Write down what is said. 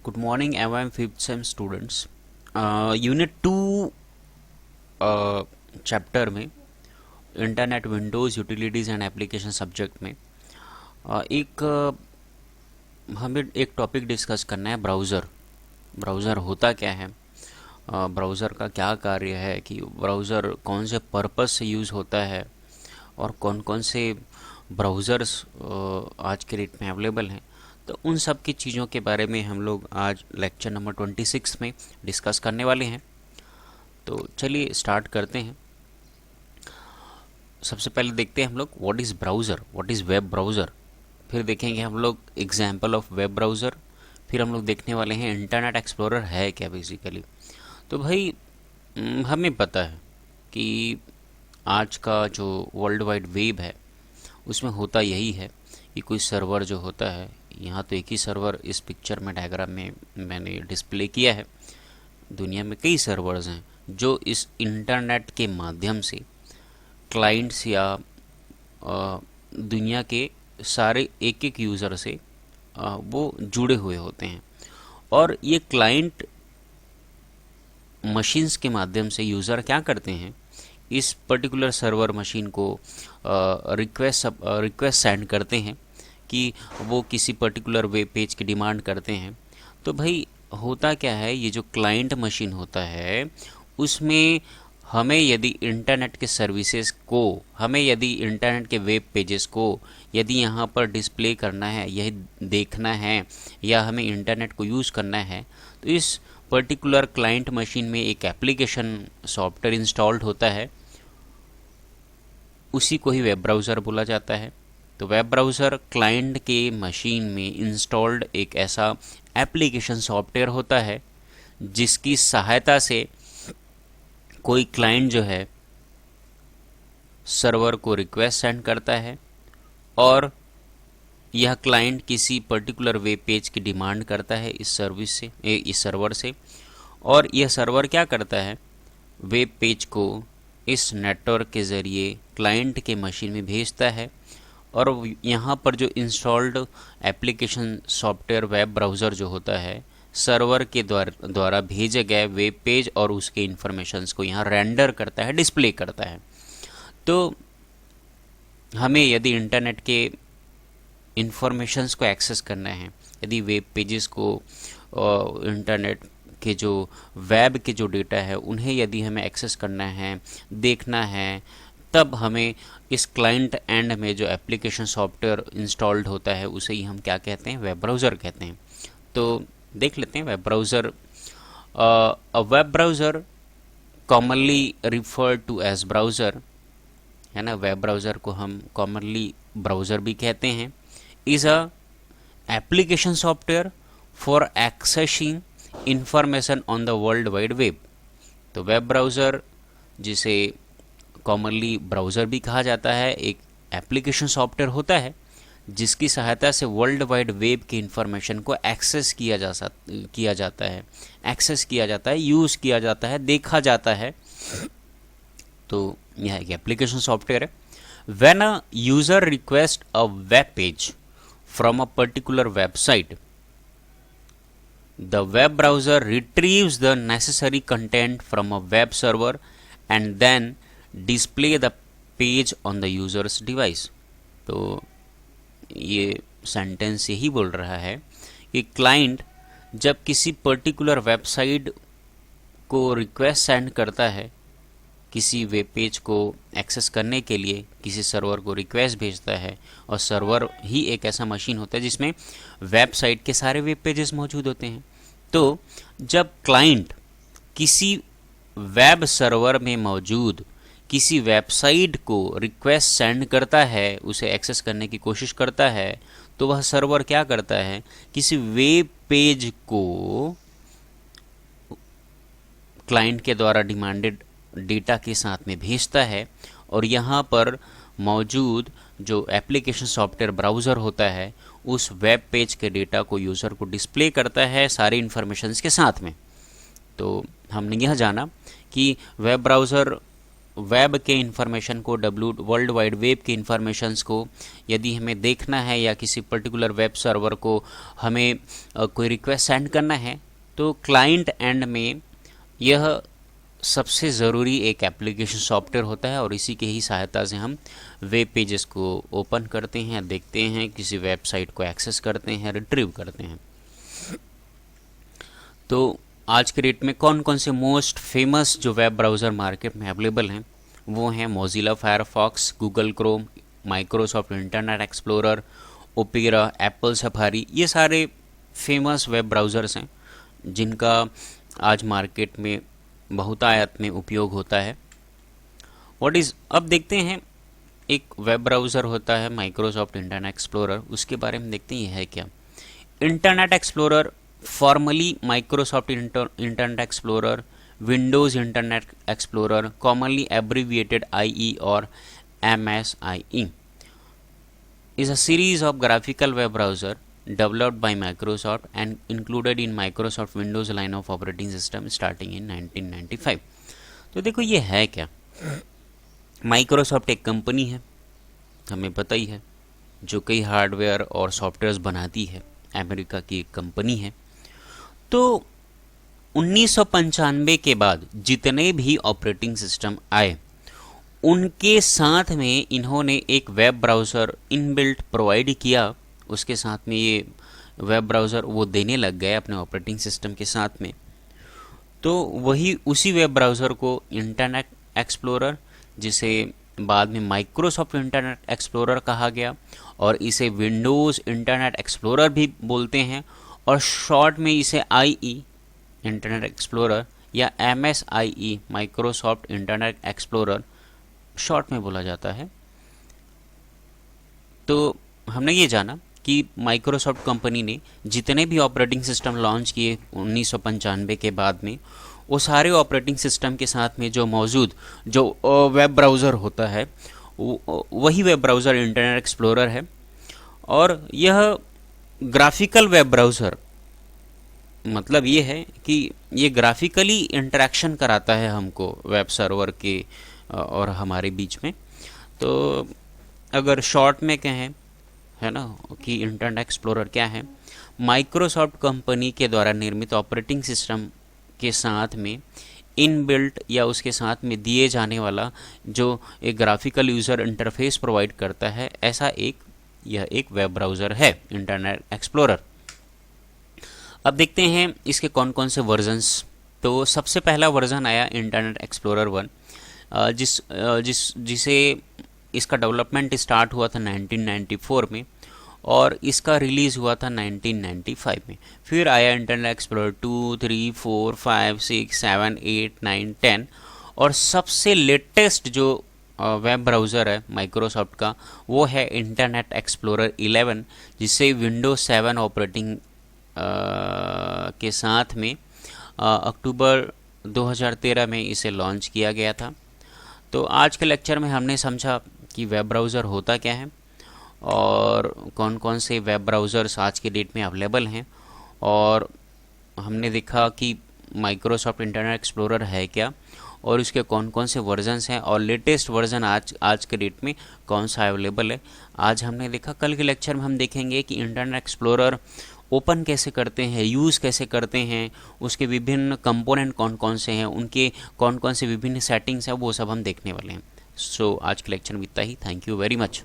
Good morning, I'm fifth sem students. Unit two chapter में internet windows utilities and application subject में हमें एक topic discuss करना है। ब्राउज़र होता क्या है, ब्राउज़र का क्या कार्य है, कि ब्राउज़र कौन से पर्पस से यूज़ होता है और कौन कौन से ब्राउज़र्स आज के डेट में अवेलेबल हैं। तो उन सब की चीज़ों के बारे में हम लोग आज लेक्चर नंबर 26 में डिस्कस करने वाले हैं। तो चलिए स्टार्ट करते हैं। सबसे पहले देखते हैं हम लोग what is browser, what is web browser. फिर देखेंगे हम लोग एग्जाम्पल ऑफ वेब ब्राउज़र। फिर हम लोग देखने वाले हैं इंटरनेट एक्सप्लोरर है क्या बेसिकली। तो भाई हमें पता है कि आज का जो वर्ल्ड वाइड वेब है उसमें होता यही है कि कोई सर्वर जो होता है, यहाँ तो एक ही सर्वर इस पिक्चर में डायग्राम में मैंने डिस्प्ले किया है। दुनिया में कई सर्वर्स हैं जो इस इंटरनेट के माध्यम से क्लाइंट्स या दुनिया के सारे एक एक यूज़र से वो जुड़े हुए होते हैं। और ये क्लाइंट मशीन्स के माध्यम से यूज़र क्या करते हैं, इस पर्टिकुलर सर्वर मशीन को रिक्वेस्ट सेंड करते हैं कि वो किसी पर्टिकुलर वेब पेज की डिमांड करते हैं। तो भाई होता क्या है, ये जो क्लाइंट मशीन होता है उसमें हमें यदि इंटरनेट के सर्विसेज को, हमें यदि इंटरनेट के वेब पेजेस को यदि यहाँ पर डिस्प्ले करना है, यही देखना है, या हमें इंटरनेट को यूज़ करना है, तो इस पर्टिकुलर क्लाइंट मशीन में एक एप्लीकेशन सॉफ्टवेयर इंस्टॉल्ड होता है, उसी को ही वेब ब्राउज़र बोला जाता है। तो वेब ब्राउज़र क्लाइंट के मशीन में इंस्टॉल्ड एक ऐसा एप्लीकेशन सॉफ्टवेयर होता है जिसकी सहायता से कोई क्लाइंट जो है सर्वर को रिक्वेस्ट सेंड करता है और यह क्लाइंट किसी पर्टिकुलर वेब पेज की डिमांड करता है इस सर्वर से, और यह सर्वर क्या करता है, वेब पेज को इस नेटवर्क के ज़रिए क्लाइंट के मशीन में भेजता है। और यहाँ पर जो installed application software web browser जो होता है, सर्वर के द्वारा भेजे गए वेब पेज और उसके इंफॉर्मेशंस को यहाँ रेंडर करता है, डिस्प्ले करता है। तो हमें यदि इंटरनेट के इंफॉर्मेशंस को एक्सेस करना है, यदि वेब पेजेस को इंटरनेट के जो वेब के जो डेटा है उन्हें यदि हमें एक्सेस करना है, देखना है, तब हमें इस क्लाइंट एंड में जो एप्लीकेशन सॉफ्टवेयर इंस्टॉल्ड होता है उसे ही हम क्या कहते हैं, वेब ब्राउज़र कहते हैं। तो देख लेते हैं web browser. A web browser commonly referred to as browser, है ना, वेब ब्राउज़र को हम कॉमनली ब्राउज़र भी कहते हैं, is a application software for accessing information on the world wide web. तो वेब ब्राउज़र, जिसे कॉमनली ब्राउज़र भी कहा जाता है, एक एप्लीकेशन सॉफ्टवेयर होता है जिसकी सहायता से वर्ल्ड वाइड वेब की इंफॉर्मेशन को एक्सेस किया जाता है, यूज़ किया जाता है, देखा जाता है। तो यह एक एप्लीकेशन सॉफ्टवेयर है। When a user request a web page from a particular website, the web browser retrieves the necessary content from a web server and then display the page on the user's device। तो ये sentence यही बोल रहा है कि client जब किसी particular website को रिक्वेस्ट सेंड करता है, किसी वेब पेज को एक्सेस करने के लिए किसी सर्वर को रिक्वेस्ट भेजता है, और सर्वर ही एक ऐसा मशीन होता है जिसमें वेबसाइट के सारे वेब पेजेस मौजूद होते हैं। तो जब क्लाइंट किसी वेब सर्वर में मौजूद किसी वेबसाइट को रिक्वेस्ट सेंड करता है, उसे एक्सेस करने की कोशिश करता है, तो वह सर्वर क्या करता है, किसी वेब पेज को क्लाइंट के द्वारा डिमांडेड डेटा के साथ में भेजता है, और यहाँ पर मौजूद जो एप्लीकेशन सॉफ्टवेयर ब्राउज़र होता है उस वेब पेज के डेटा को यूज़र को डिस्प्ले करता है सारी इन्फॉर्मेशंस के साथ में। तो हमने यह जाना कि वेब ब्राउज़र वेब के इंफॉर्मेशन को, वर्ल्ड वाइड वेब के इंफॉर्मेशंस को यदि हमें देखना है या किसी पर्टिकुलर वेब सर्वर को हमें कोई रिक्वेस्ट सेंड करना है, तो क्लाइंट एंड में यह सबसे ज़रूरी एक एप्लीकेशन सॉफ्टवेयर होता है और इसी के ही सहायता से हम वेब पेजेस को ओपन करते हैं, देखते हैं, किसी वेबसाइट को एक्सेस करते हैं, रिट्रीव करते हैं। तो आज के डेट में कौन कौन से मोस्ट फेमस जो वेब ब्राउज़र मार्केट में अवेलेबल हैं वो हैं Mozilla Firefox, Google Chrome, Microsoft internet explorer, opera, Apple safari. ये सारे फेमस वेब ब्राउज़र्स हैं जिनका आज मार्केट में बहुतायत में उपयोग होता है। अब देखते हैं, एक वेब ब्राउज़र होता है माइक्रोसॉफ्ट इंटरनेट एक्सप्लोरर, उसके बारे में देखते हैं ये है क्या। Internet explorer formally Microsoft internet explorer, Windows internet explorer, commonly abbreviated IE और MSIE, is a series of graphical web browser developed by Microsoft and included in Microsoft Windows line of operating system starting in 1995। तो देखो ये है क्या। Microsoft एक company है, हमें पता ही है, जो कई हार्डवेयर और सॉफ्टवेयर्स बनाती है, अमेरिका की एक कंपनी है। तो 1995 के बाद जितने भी ऑपरेटिंग सिस्टम आए उनके साथ में इन्होंने एक वेब ब्राउज़र इनबिल्ट प्रोवाइड किया, उसके साथ में ये वेब ब्राउज़र वो देने लग गए अपने ऑपरेटिंग सिस्टम के साथ में। तो वही उसी वेब ब्राउज़र को इंटरनेट एक्सप्लोरर, जिसे बाद में माइक्रोसॉफ्ट इंटरनेट एक्सप्लोरर कहा गया, और इसे विंडोज़ इंटरनेट एक्सप्लोरर भी बोलते हैं, और शॉर्ट में इसे IE इंटरनेट एक्सप्लोरर या MSIE Microsoft internet explorer short में बोला जाता है। तो हमने ये जाना कि माइक्रोसॉफ्ट कंपनी ने जितने भी ऑपरेटिंग सिस्टम लॉन्च किए 1995 के बाद में, वो सारे ऑपरेटिंग सिस्टम के साथ में जो मौजूद जो वेब ब्राउज़र होता है वही वेब ब्राउज़र इंटरनेट एक्सप्लोरर है। और यह ग्राफिकल वेब ब्राउज़र, मतलब ये है कि ये ग्राफिकली इंटरेक्शन कराता है हमको वेब सर्वर के और हमारे बीच में। तो अगर शॉर्ट में कहें, है ना, कि इंटरनेट एक्सप्लोरर क्या है, माइक्रोसॉफ्ट कंपनी के द्वारा निर्मित ऑपरेटिंग सिस्टम के साथ में इनबिल्ट या उसके साथ में दिए जाने वाला जो एक ग्राफिकल यूज़र इंटरफेस प्रोवाइड करता है, ऐसा यह एक वेब ब्राउज़र है इंटरनेट एक्सप्लोरर। अब देखते हैं इसके कौन कौन से वर्जन्स। तो सबसे पहला वर्जन आया इंटरनेट एक्सप्लोरर 1, जिसे इसका डेवलपमेंट स्टार्ट हुआ था 1994 में और इसका रिलीज़ हुआ था 1995 में। फिर आया इंटरनेट एक्सप्लोरर 2, 3, 4, 5, 6, 7, 8, 9, 10 और सबसे लेटेस्ट जो वेब ब्राउज़र है माइक्रोसॉफ्ट का वो है इंटरनेट एक्सप्लोरर 11, जिसे विंडोज़ 7 ऑपरेटिंग के साथ में अक्टूबर 2013 में इसे लॉन्च किया गया था। तो आज के लेक्चर में हमने समझा कि वेब ब्राउज़र होता क्या है और कौन कौन से वेब ब्राउज़र्स आज के डेट में अवेलेबल हैं, और हमने देखा कि माइक्रोसॉफ्ट इंटरनेट एक्सप्लोरर है क्या और उसके कौन कौन से वर्जन्स हैं और लेटेस्ट वर्जन आज के डेट में कौन सा अवेलेबल है, आज हमने देखा। कल के लेक्चर में हम देखेंगे कि इंटरनेट एक्सप्लोरर ओपन कैसे करते हैं, यूज़ कैसे करते हैं, उसके विभिन्न कंपोनेंट कौन कौन से हैं, उनके कौन कौन से विभिन्न सेटिंग्स हैं, वो सब हम देखने वाले हैं। सो आज के लेक्चर में इतना ही। Thank you very much.